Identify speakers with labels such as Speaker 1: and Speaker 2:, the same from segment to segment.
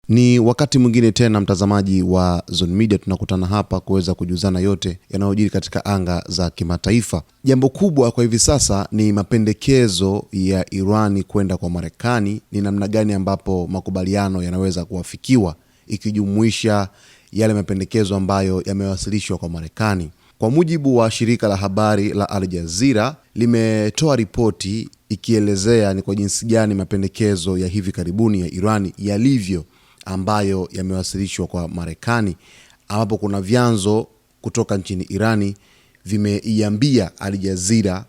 Speaker 1: Ni wakati mwingine tena mtazamaji wa Zone Media, tunakutana hapa kuweza kujuzana yote yanayojiri katika anga za kimataifa. Jambo kubwa kwa hivi sasa ni mapendekezo ya Iran kwenda kwa Marekani, ni namna gani ambapo makubaliano yanaweza kuafikiwa, ikijumuisha yale mapendekezo ambayo yamewasilishwa kwa Marekani. Kwa mujibu wa shirika la habari la Al Jazeera, limetoa ripoti ikielezea ni kwa jinsi gani mapendekezo ya hivi karibuni ya Iran yalivyo, ambayo yamewasilishwa kwa Marekani, ambapo kuna vyanzo kutoka nchini Irani vimeiambia Al Jazeera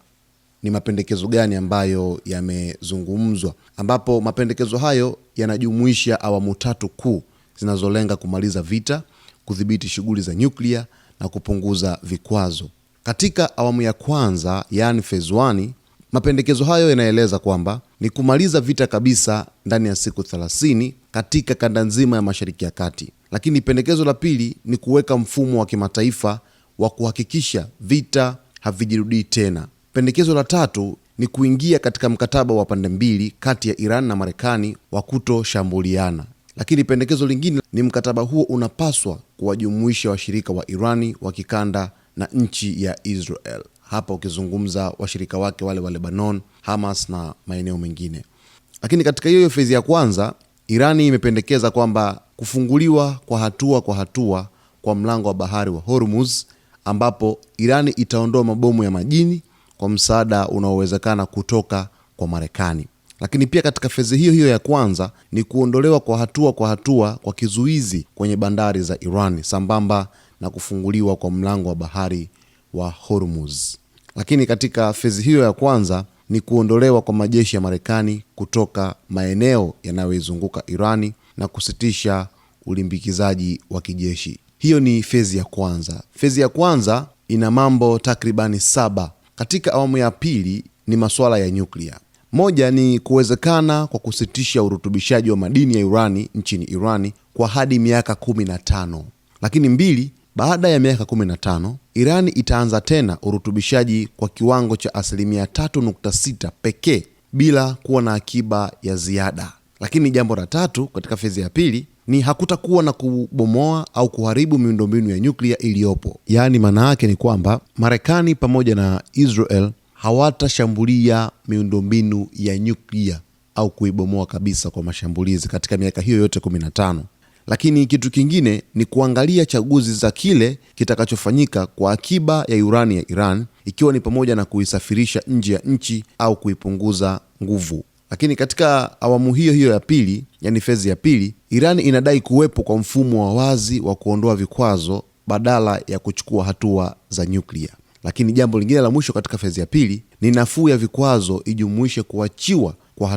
Speaker 1: ni mapendekezo gani ambayo yamezungumzwa, ambapo mapendekezo hayo yanajumuisha awamu 3 kuu zinazolenga kumaliza vita, kudhibiti shughuli za nyuklia na kupunguza vikwazo. Katika awamu ya kwanza, yani phase 1, mapendekezo hayo yanaeleza kwamba ni kumaliza vita kabisa ndani ya siku 30 katika kanda nzima ya Mashariki ya Kati. Lakini pendekezo la pili ni kuweka mfumo wa kimataifa wa kuhakikisha vita havijirudii tena. Pendekezo la tatu ni kuingia katika mkataba wa pande mbili kati ya Iran na Marekani wa kutoshambuliana. Lakini pendekezo lingine ni mkataba huo unapaswa kuwajumuisha washirika wa Irani wa kikanda na nchi ya Israel. Hapa ukizungumza washirika wake wale wa Lebanon, Hamas na maeneo mengine. Lakini katika hiyo fezi ya kwanza, Irani imependekeza kwamba kufunguliwa kwa hatua kwa mlango wa bahari wa Hormuz, ambapo Irani itaondoa mabomu ya majini kwa msaada unaowezekana kutoka kwa Marekani. Lakini pia katika fezi hiyo ya kwanza ni kuondolewa kwa hatua kwa kizuizi kwenye bandari za Iran, sambamba na kufunguliwa kwa mlango wa bahari wa Hormuz. Lakini katika fezi hiyo ya kwanza ni kuondolewa kwa majeshi ya Marekani kutoka maeneo yanayoizunguka Irani na kusitisha ulimbikizaji wa kijeshi. Hiyo ni fezi ya kwanza. Fezi ya kwanza ina mambo takribani 7. Katika awamu ya pili ni masuala ya nyuklia. Moja ni kuwezekana kwa kusitisha urutubishaji wa madini ya urani nchini Irani kwa hadi miaka 15. Lakini 2, baada ya miaka 15, Irani itaanza tena urutubishaji kwa kiwango cha 3.6% pekee bila kuwa na akiba ya ziada. Lakini jambo la 3 katika fezi ya pili ni hakutakuwa na kubomoa au kuharibu miundombinu ya nyuklia iliyopo. Yaani maana yake ni kwamba Marekani pamoja na Israel hawatashambulia miundombinu ya nyuklia au kuibomoa kabisa kwa mashambulizi katika miaka hiyo yote 15. Lakini kitu kingine ni kuangalia chaguzi za kile kitakachofanyika kwa akiba ya urani ya Iran, ikiwa ni pamoja na kuisafirisha nje ya nchi au kuipunguza nguvu. Lakini katika awamu hiyo ya pili, yani fezi ya pili, Iran inadai kuwepo kwa mfumo wa wazi wa kuondoa vikwazo badala ya kuchukua hatua za nyuklia. Lakini jambo lingine la mwisho katika fezi ya pili ni nafuu ya vikwazo ijumuishe kuachiwa kwa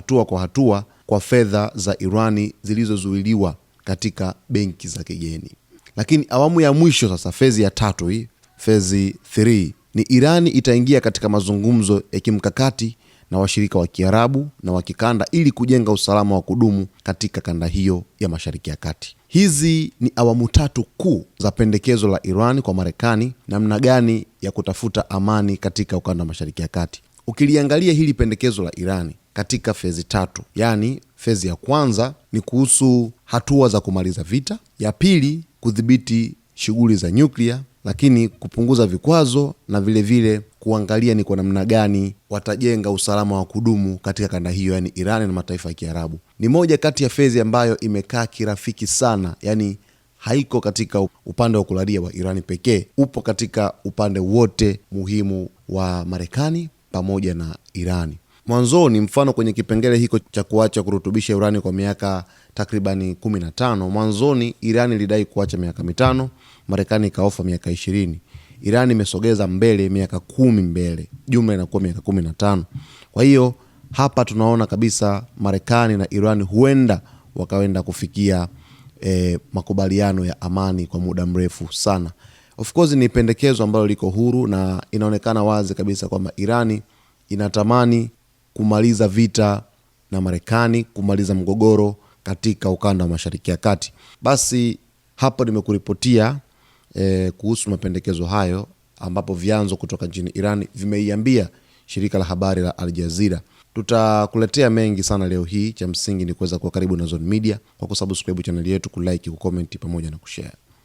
Speaker 1: hatua kwa fedha za Irani zilizozuiliwa katika benki za kigeni. Lakini awamu ya mwisho sasa, fezi ya 3 hii, fezi 3, ni Irani itaingia katika mazungumzo ya kimkakati na washirika wa Kiarabu na wa kikanda ili kujenga usalama wa kudumu katika kanda hiyo ya Mashariki ya Kati. Hizi ni awamu 3 kuu za pendekezo la Iran kwa Marekani, namna gani ya kutafuta amani katika ukanda wa Mashariki ya Kati. Ukiliangalia hili pendekezo la Iran katika fezi 3, yani fezi ya kwanza ni kuhusu hatua za kumaliza vita, ya pili kudhibiti shughuli za nyuklia, lakini kupunguza vikwazo na vile kuangalia ni kwa namna gani watajenga usalama wa kudumu katika kanda hiyo, yani Iran na mataifa ya Kiarabu. Ni moja kati ya fezi ambayo imekaa kirafiki sana, yani haiko katika upande wa kulalia wa Iran pekee, upo katika upande wote muhimu wa Marekani pamoja na Irani. Mwanzoni, mfano kwenye kipengele hiko cha kuacha kurutubisha urani kwa miaka takribani 15, mwanzoni Irani ilidai kuacha miaka 5, Marekani ikaofa miaka 20. Irani imesogeza mbele miaka 10 mbele, jumla inakuwa miaka 15. Kwa hiyo hapa tunaona kabisa Marekani na Irani huenda wakawenda kufikia makubaliano ya amani kwa muda mrefu sana. Of course ni pendekezo ambalo liko huru na inaonekana wazi kabisa kwamba Irani inatamani kumaliza vita na Marekani, kumaliza mgogoro katika ukanda wa Mashariki ya Kati. Basi hapo nimekuripotia kuhusu mapendekezo hayo, ambapo vyanzo kutoka nchini Iran vimeiambia shirika la habari la Al Jazeera Tutakuletea mengi sana leo hii. Cha msingi ni kuweza kuwa karibu na Zone Media kwa kusubscribe channel yetu, kulike, kucomment pamoja na kushare.